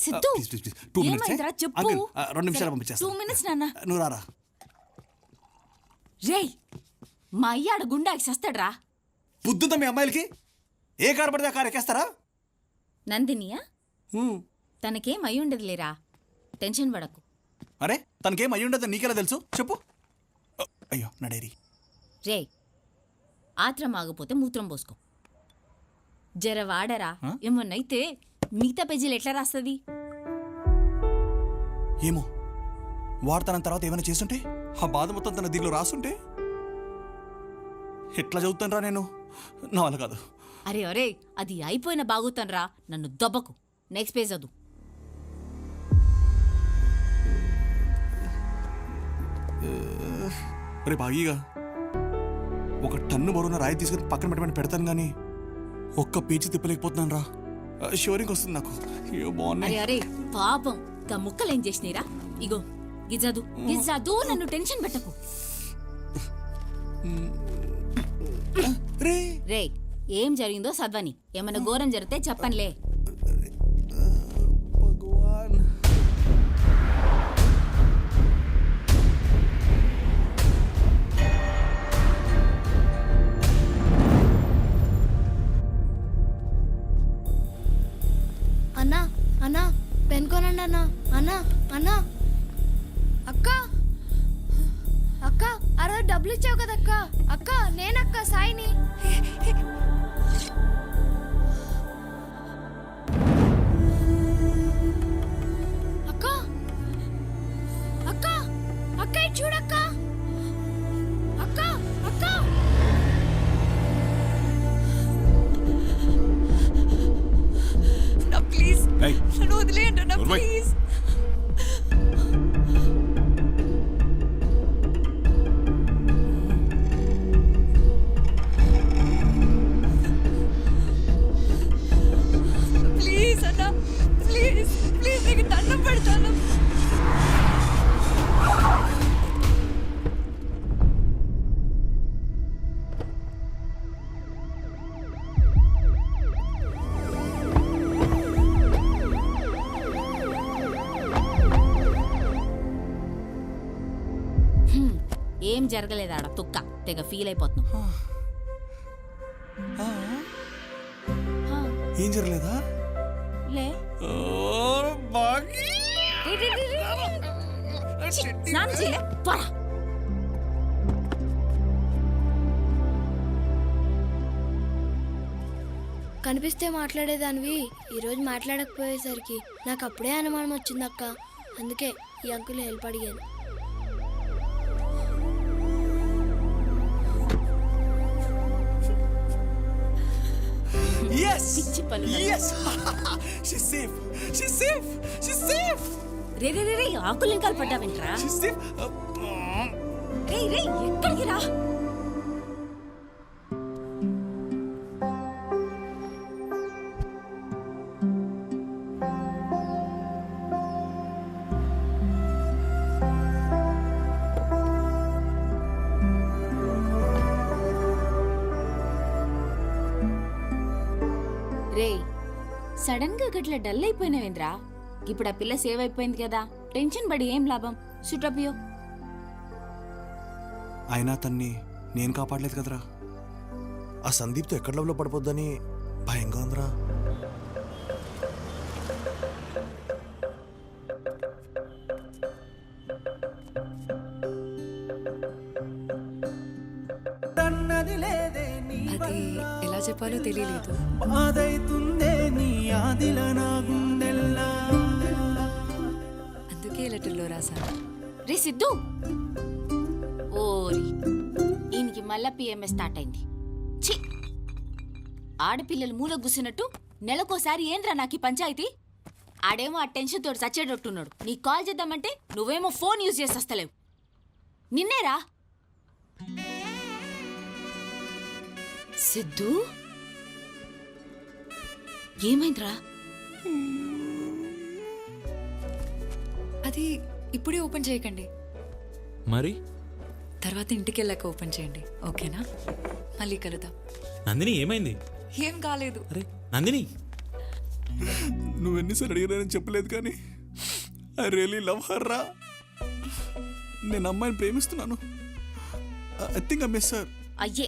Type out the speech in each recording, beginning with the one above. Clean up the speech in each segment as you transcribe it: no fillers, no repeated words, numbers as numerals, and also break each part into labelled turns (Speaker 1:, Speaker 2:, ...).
Speaker 1: Siddhu,
Speaker 2: please 2 minutes
Speaker 1: ఏమైందిరా చెప్పు.
Speaker 2: Uncle 2 నిమిషాలు పంపించేస్తా
Speaker 1: 2 minutes నాన్న.
Speaker 2: నువ్వు రారా.
Speaker 1: రేయ్, మా అయ్యాడు గుండాకి సస్తాడ్రా.
Speaker 2: బుద్ధుందా మీ అమ్మాయిలకి? ఏ కారు పడితే ఆ కారు ఎక్కేస్తారా?
Speaker 1: నందినియా? తనకేం అయి ఉండదు లేరా, టెన్షన్ పడకు.
Speaker 2: అరే తనకేం అయ్యి ఉండదు నీకెలా తెలుసు చెప్పు. అయ్యో నా డైరీ.
Speaker 1: రేయ్, ఆత్రం ఆగిపోతే మూత్రం పోసుకో. జర వాడరా, ఏమన్నైతే మిగతా పేజీలు ఎట్లా రాస్తుంది?
Speaker 2: ఏమో వాడతాన తర్వాత ఏమైనా చేస్తుంటే, ఆ బాధ మొత్తం తన దీనిలో రాస్తుంటే ఎట్లా చదువుతానరా నేను? నా వల్ల కాదు.
Speaker 1: అరే అరే, అది అయిపోయిన బాగుతానరా, నన్ను దెబ్బకు. నెక్స్ట్ పేజ్ చదువు.
Speaker 2: రే బాగీగా, 1 టన్ను బరువున రాయి తీసుకుని పక్కన పెట్టమని పెడతాను కానీ ఒక్క పేజీ తిప్పలేకపోతున్నాను రా. షోరింగ్ వస్తుంది నాకు. అయ్యో బాగున్నాయి.
Speaker 1: అరే అరే పాపం, గా ముక్కలేం చేసినీరా? ఇగో గిజాదు గిజాదు, నన్ను టెన్షన్ పెట్టకు. రే, ఏం జరిగిందో చదవని. ఏమన్నా ఘోరం జరిగితే చెప్పనులే.
Speaker 2: భగవాన్.
Speaker 3: అన్నా అన్నా, పెన్ కొనండి అన్నా. అన్నా అన్నా, అక్క అక్క, ఆ రోజు డబ్బులు ఇచ్చావు కదక్క. అక్క నేనక్క, సాయిని. అక్క అక్క అక్క, ఇది చూడక్క. అక్క అక్క,
Speaker 4: ప్లీజ్ నన్ను వదిలేయండి అన్న, ప్లీజ్. ప్లీజ్ అన్న, ప్లీజ్ ప్లీజ్, నీకు దండం పెడతాను.
Speaker 1: ఏం జరగలేదాడ తుక్క, తెగ ఫీల్ అయిపోతున్నావు.
Speaker 2: ఏం జరగలేదా?
Speaker 1: లే, స్నానం చేయలే, పోరా.
Speaker 3: కనిపిస్తే మాట్లాడేదానివి, ఈరోజు మాట్లాడకపోయేసరికి నాకు అప్పుడే అనుమానం వచ్చిందక్క. అందుకే ఈ అంకుల్ హెల్ప్ అడిగాను.
Speaker 2: Yes!
Speaker 1: పిచ్చి పనులు.
Speaker 2: Yes! She's safe! She's safe! She's safe!
Speaker 1: రే రే రే రే, ఆకులు ఇంకా పడ్డావేంట్రా?
Speaker 2: She's safe!
Speaker 1: రే రే, ఎక్కడికి రా? రే, సడన్ గా గట్ల డల్ అయిపోయినావేంద్రా? ఇప్పుడు ఆ పిల్ల సేవ్ అయిపోయింది కదా, టెన్షన్ పడి ఏం లాభం? సుటపియో.
Speaker 2: అయినా తన్ని నేను కాపాడలేదు కదరా.
Speaker 5: ఆ సందీప్తో ఎక్కడ లవ్లో పడిపోద్దని భయంగా ఉందిరా.
Speaker 4: అది ఎలా చెప్పాలో తెలియలేదు. అందుకే లెటర్లో రాశాను.
Speaker 1: రే సిద్ధు, ఓరి ఈయనకి మళ్ళా పిఎంఎస్ స్టార్ట్ అయింది. ఛీ, ఆడపిల్లలు మూల కూసినట్టు నెలకోసారి ఏంద్రా నాకు ఈ పంచాయతీ? ఆడేమో ఆ టెన్షన్ తోటి చచ్చేటట్టున్నాడు. నీకు కాల్ చేద్దామంటే నువ్వేమో ఫోన్ యూజ్ చేసి వస్తలేవు. నిన్నేరా సిద్ధు, ఏమైందిరా?
Speaker 4: అది ఇప్పుడే ఓపెన్ చేయకండి,
Speaker 6: మరి
Speaker 4: తర్వాత ఇంటికి వెళ్ళాక ఓపెన్ చేయండి, ఓకేనా? మళ్ళీ కలుద్దాం.
Speaker 6: నందిని ఏమైంది?
Speaker 4: ఏం కాలేదు.
Speaker 6: అరే నందిని,
Speaker 2: నువ్వు ఎన్నిసార్లు అడిగినానని చెప్పలేదు కానీ ఐ రియలీ లవ్ హర్ రా. నేను అమ్మాయిని ప్రేమిస్తున్నాను. I think I miss her.
Speaker 1: అయ్యే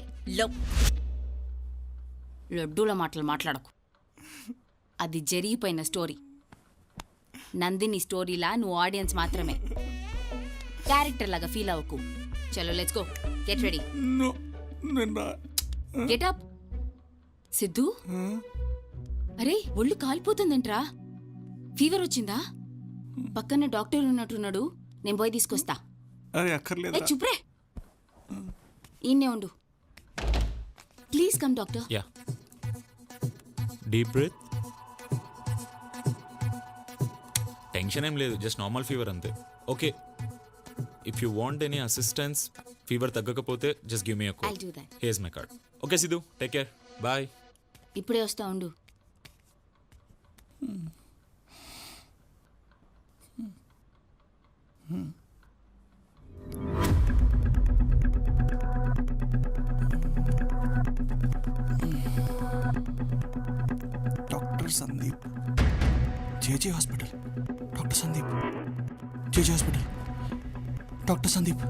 Speaker 1: లడ్డూల మాటలు మాట్లాడకు. అది జరిగిపోయిన స్టోరీ. నందిని స్టోరీలా నువ్వు ఆడియన్స్ మాత్రమే. క్యారెక్టర్ లాగా ఫీల్ అవ్వకు. చలో let's go, get ready,
Speaker 2: no నేను రా.
Speaker 1: Get up. సిద్ధు, అరే ఒళ్ళు కాలిపోతుందంట్రా. ఫీవర్ వచ్చిందా? పక్కన డాక్టర్ ఉన్నట్టున్నాడు, నేను పోయి తీసుకొస్తా.
Speaker 2: అరే అక్కర్లేదు.
Speaker 1: ఏ చుప్రే, ఈయన్నే ఉండు. Please come doctor.
Speaker 6: Yeah, deep breath. Tension ఏం లేదు, జస్ట్ నార్మల్ ఫీవర్ అంతే. Okay, if you want any assistance, fever తగ్గకపోతే just give me a call.
Speaker 1: I'll do that.
Speaker 6: Here's my card. Okay Siddhu, take care, bye.
Speaker 1: ఇప్పుడే వస్తా ఉండు.
Speaker 2: Doctor Sandeep, JJ hospital. Doctor Sandeep, JJ hospital. Doctor Sandeep.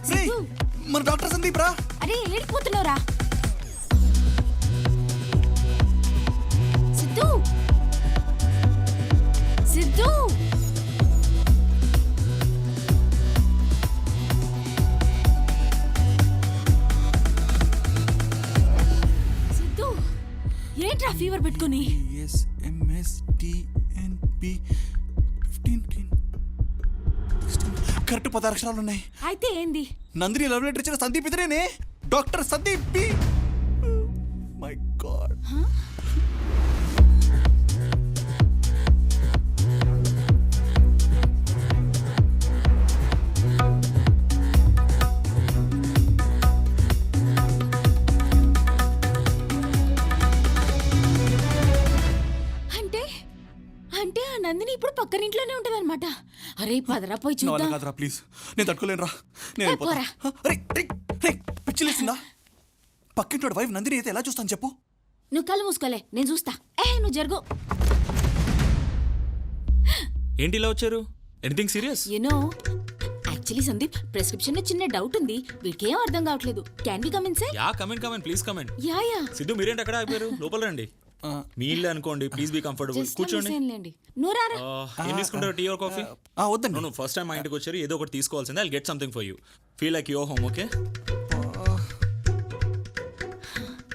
Speaker 1: Siddhu,
Speaker 2: మన doctor Sandeep రా.
Speaker 1: అరే ఏడిపోతున్నావురా? సిద్ధు, సిద్ధు, సిద్ధు, ఏంట్రా fever పెట్టుకొని?
Speaker 2: Correct 10 అక్షరాలు ఉన్నాయి.
Speaker 1: అయితే ఏంది?
Speaker 2: నందిని లవ్ లెటర్ ఇచ్చిన సందీప్ ఇతరేనే, doctor Sandeep B. My god.
Speaker 1: అంటే అంటే ఆ నందిని ఇప్పుడు పక్కనింట్లోనే ఉంటది అనమాట. అరే పదరా పోయి
Speaker 2: నా వల్ల
Speaker 1: చూద్దాం.
Speaker 2: కాదురా, ప్లీజ్. నేను తట్టుకోలేనురా. నేను
Speaker 1: ఏ,
Speaker 2: వెళ్ళిపోతా.
Speaker 1: పోరా.
Speaker 2: అరే రే, పిచ్చిలేసిందా? పక్కింటోడు వైఫ్ నందిని అయితే ఎలా చూస్తాను చెప్పు?
Speaker 1: నువ్వు కళ్ళు మూసుకోలే, నేను చూస్తా. నువ్వు జరుగు.
Speaker 6: ఏంటి ఇలా వచ్చారు? Anything serious?
Speaker 1: You know actually Sandeep, prescription లో చిన్న డౌట్ ఉంది. వీడికేం అర్థం కావట్లేదు. Can we come inside?
Speaker 6: Yeah, come in please come in.
Speaker 1: Yeah yeah,
Speaker 6: Siddhu మీరేంటి అక్కడ అయిపోయారు? లోపల రండి. మీ ఇల్లే అనుకోండి, ప్లీజ్ బీ కంఫర్టబుల్.
Speaker 1: జస్ట్
Speaker 6: కూర్చోండి.
Speaker 1: లేండి. నువ్వు రారా.
Speaker 6: ఏం తీసుకుంటారు, టీ ఆర్ కాఫీ?
Speaker 2: వద్దండి.
Speaker 6: నో ఫస్ట్ టైం మా ఇంటికి వచ్చారు, ఏదో ఒకటి తీసుకోవాల్సిందే. I'll get something for you. Feel like your home. Okay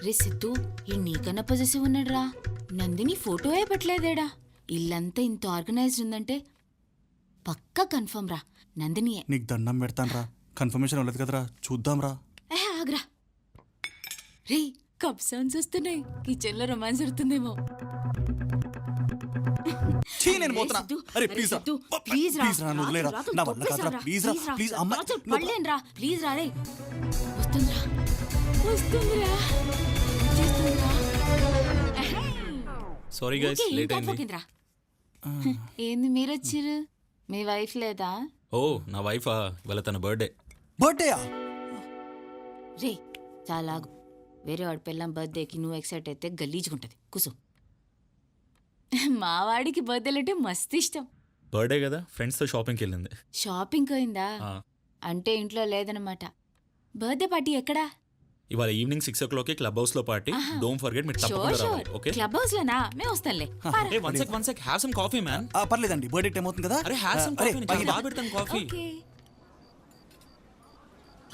Speaker 1: రే సిద్ధు, ఈ నీకన్నా పొజిటివ్ ఉన్నాడు రా. నందిని ఫోటోయే పెట్టలేదేడా. ఇల్లంతా ఇంత ఆర్గనైజ్డ్ ఉందంటే పక్కా కన్ఫర్మ్ రా, నందినియే.
Speaker 2: నీకు దండం పెడతాను రా. కన్ఫర్మేషన్ అవ్వలేదు కదరా, చూద్దాం రా.
Speaker 1: ఆగ్రా. రే కప్ సౌండ్స్ వస్తున్నాయి. కిచెన్ లో రొమాన్స్ జరుగుతుందేమో.
Speaker 2: ఛీ, నేను పోతున్నా.
Speaker 1: సిద్ధు,
Speaker 2: అరే
Speaker 1: అరే
Speaker 2: ప్లీజ్ రా,
Speaker 1: సిద్ధు, ప్లీజ్ రా.
Speaker 2: ప్లీజ్ రా, నువ్వు వదిలేరా.
Speaker 1: రాత్రులు
Speaker 2: నా వల్ల
Speaker 1: తొక్కేసావురా.
Speaker 2: కాదురా, ప్లీజ్ రా, ప్లీజ్ అమ్మ.
Speaker 1: రాత్రులు పడలేనురా, ప్లీజ్ రా. రే వస్తుందిరా, వస్తుందిరా, చేస్తుందిరా.
Speaker 6: సారీ గైస్,
Speaker 1: ఊరికే ఏం
Speaker 6: లేట్ అయింది.
Speaker 1: కోపకిందిరా. ఏంది మీరొచ్చిర్రు? మీ వైఫ్ లేదా?
Speaker 6: ఓ నా వైఫా, ఇవాళ తన బర్త్డే.
Speaker 2: బర్త్డేయా?
Speaker 1: రే చాలా ఆగు. వేరే వాడి పిల్లం బర్త్డేకి నువ్వు ఎక్సైట్ అయితే గలీజుకుంటది. కూసు. మా వాడికి బర్త్డేలు అంటే మస్తు ఇష్టం.
Speaker 6: బర్త్డే కదా, ఫ్రెండ్స్తో షాపింగ్కి వెళ్ళింది.
Speaker 1: షాపింగ్ పోయిందా?
Speaker 6: ఆ,
Speaker 1: అంటే ఇంట్లో లేదనమాట. బర్త్డే పార్టీ ఎక్కడా?
Speaker 6: ఇవాళ ఈవినింగ్ 6 o'clock క్లబ్ హౌస్ లో పార్టీ. డోంట్ ఫర్గెట్, మీరు
Speaker 1: షోర్
Speaker 6: తప్పకుండా
Speaker 1: షోర్.
Speaker 6: రావాలి. ఓకే
Speaker 1: క్లబ్ హౌస్ లోనా? మేము వస్తాంలే.
Speaker 6: ఏ one sec have some coffee man.
Speaker 2: పర్లేదండి, బర్త్డే టైం అవుతుంది కదా.
Speaker 6: అరే హ్యావ్ సమ్
Speaker 2: అరే,
Speaker 6: కాఫీ,
Speaker 2: పైన.
Speaker 6: బాగా పెడతాను కాఫీ.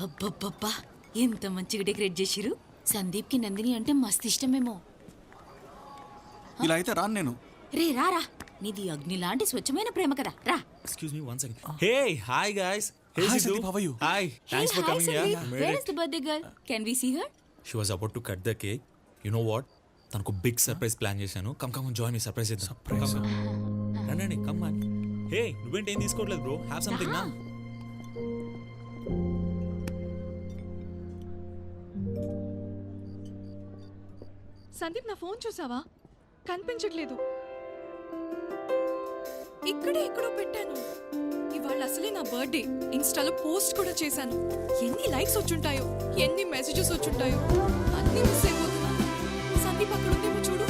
Speaker 1: అబ్బబ్బబ్బా, ఎంత మంచిగా డెకరేట్ చేసిరు. సందీప్ కి నందిని అంటే మస్తు ఇష్టమేమో.
Speaker 2: ఇలా అయితే రాను నేను.
Speaker 1: రే రారా, నీది అగ్ని లాంటి స్వచ్ఛమైన ప్రేమ కదా. రా.
Speaker 6: Excuse me one second. Hey hi guys. Hey
Speaker 2: Hi,
Speaker 6: Siddhu.
Speaker 2: Sandeep, how are you?
Speaker 6: Hi, thanks for coming here.
Speaker 1: Where is the birthday girl? Can we see her?
Speaker 6: She was about to cut the cake. You know what, తనకు big surprise plan చేశాను. Come come join me, surprise ఇద్దాం. రండి come on. హే నువ్వేంటి ఏం తీసుకోవట్లేదు bro? Have something నా.
Speaker 4: సందీప్, నా phone చూసావా? కనిపించట్లేదు. ఇక్కడే ఎక్కడో పెట్టాను. ఇవాళ అసలే నా బర్త్డే. ఇన్స్టాలో పోస్ట్ కూడా చేశాను. ఎన్ని లైక్స్ వచ్చుంటాయో, ఎన్ని మెసేజెస్ వచ్చుంటాయో. అన్నీ మిస్ అయిపోతున్నా. సందీప్ సందీప్ అక్కడ ఉందేమో చూడు.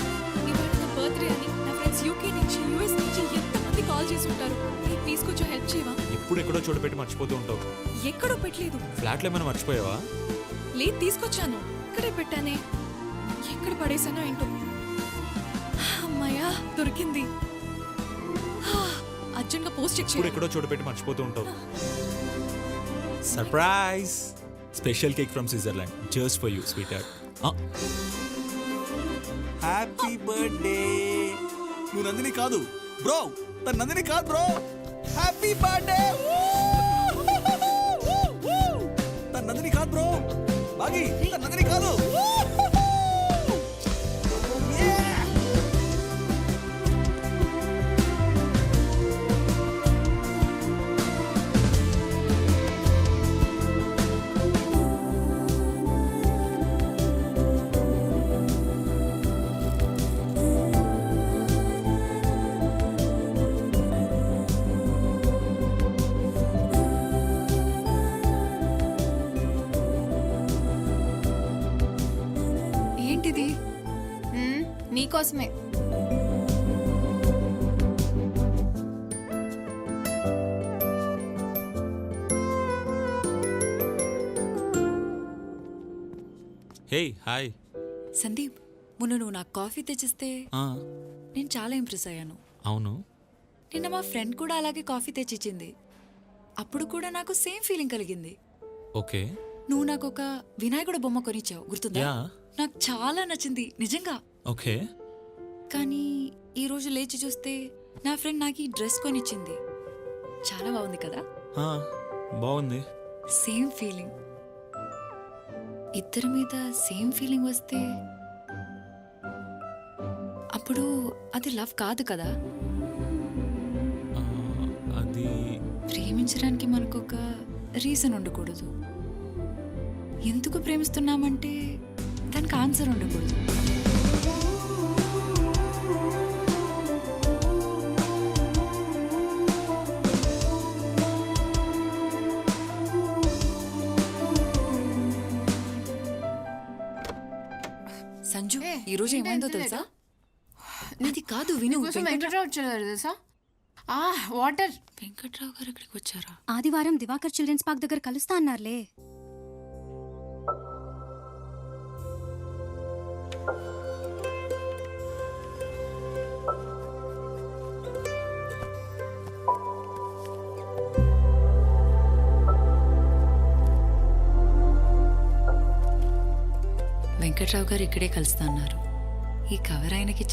Speaker 4: ఇవాళ నా బర్త్డే అని నా ఫ్రెండ్స్ యూకే నుంచి యూఎస్ నుంచి ఎంతమంది కాల్ చేసి ఉంటారు. ప్లీజ్ కొంచెం హెల్ప్ చేయవా?
Speaker 6: ఎప్పుడు ఎక్కడో చోటు పెట్టి మర్చిపోతూ ఉంటావు.
Speaker 4: ఎక్కడో పెట్టలేదు.
Speaker 6: ఫ్లాట్లో ఏమైనా మర్చిపోయావా?
Speaker 4: లేదు, తీసుకొచ్చాను. ఇక్కడే పెట్టానే. ఎక్కడ పడేసానో ఏంటో. అమ్మయ్యా, దొరికింది. అర్జెంట్గా పోస్ట్ చెక్
Speaker 6: ఇప్పుడు
Speaker 4: చేయాలి.
Speaker 6: ఎక్కడో చోటు పెట్టి మర్చిపోతూ ఉంటావు. Surprise! Special cake from Switzerland just for you sweet heart.
Speaker 2: Happy birthday. నువ్వు నందిని కాదు బ్రో, తన నందిని కాదు బ్రో. Happy birthday. తన నందిని కాదు బ్రో. బాగి, తన నందిని కాదు.
Speaker 4: ఏంటిది?
Speaker 3: నీకోసమే.
Speaker 6: Hey hi.
Speaker 4: సందీప్, మొన్న నువ్వు నాకు కాఫీ తెచ్చిస్తే నేను చాలా ఇంప్రెస్ అయ్యాను.
Speaker 6: అవును.
Speaker 4: నిన్న మా ఫ్రెండ్ కూడా అలాగే కాఫీ తెచ్చిచ్చింది. అప్పుడు కూడా నాకు సేమ్ ఫీలింగ్ కలిగింది.
Speaker 6: ఓకే.
Speaker 4: నువ్వు నాకు ఒక వినాయకుడు బొమ్మ కొనిచ్చావు, గుర్తుందా?
Speaker 6: యా.
Speaker 4: నాకు చాలా నచ్చింది నిజంగా.
Speaker 6: ఓకే.
Speaker 4: కానీ ఈ రోజు లేచి చూస్తే నా ఫ్రెండ్ నాకు ఈ డ్రెస్ కొనిచ్చింది. చాలా బాగుంది కదా?
Speaker 6: బాగుంది.
Speaker 4: Same feeling. ఇద్దరి మీద సేమ్ ఫీలింగ్ వస్తే అప్పుడు అది లవ్ కాదు కదా?
Speaker 6: ఆ, అది
Speaker 4: ప్రేమించడానికి మనకు ఒక రీజన్ ఉండకూడదు. ఎందుకు ప్రేమిస్తున్నామంటే దానికి ఆన్సర్ ఉండకూడదు. సంజు, ఈ రోజు ఏమైందో తెలుసా? ఇది కాదు, విను.
Speaker 3: వెంకట్రావు వచ్చారు తెలుసా? వాటర్.
Speaker 4: వెంకట్రావు గారు ఇక్కడికి వచ్చారా?
Speaker 7: ఆదివారం దివాకర్ చిల్డ్రన్స్ పార్క్ దగ్గర కలుస్తా అన్నారులే.
Speaker 4: వెంకట్రావు గారు ఇక్కడే కలుస్తా అన్నారు. ఈ కవర్ ఆయనకి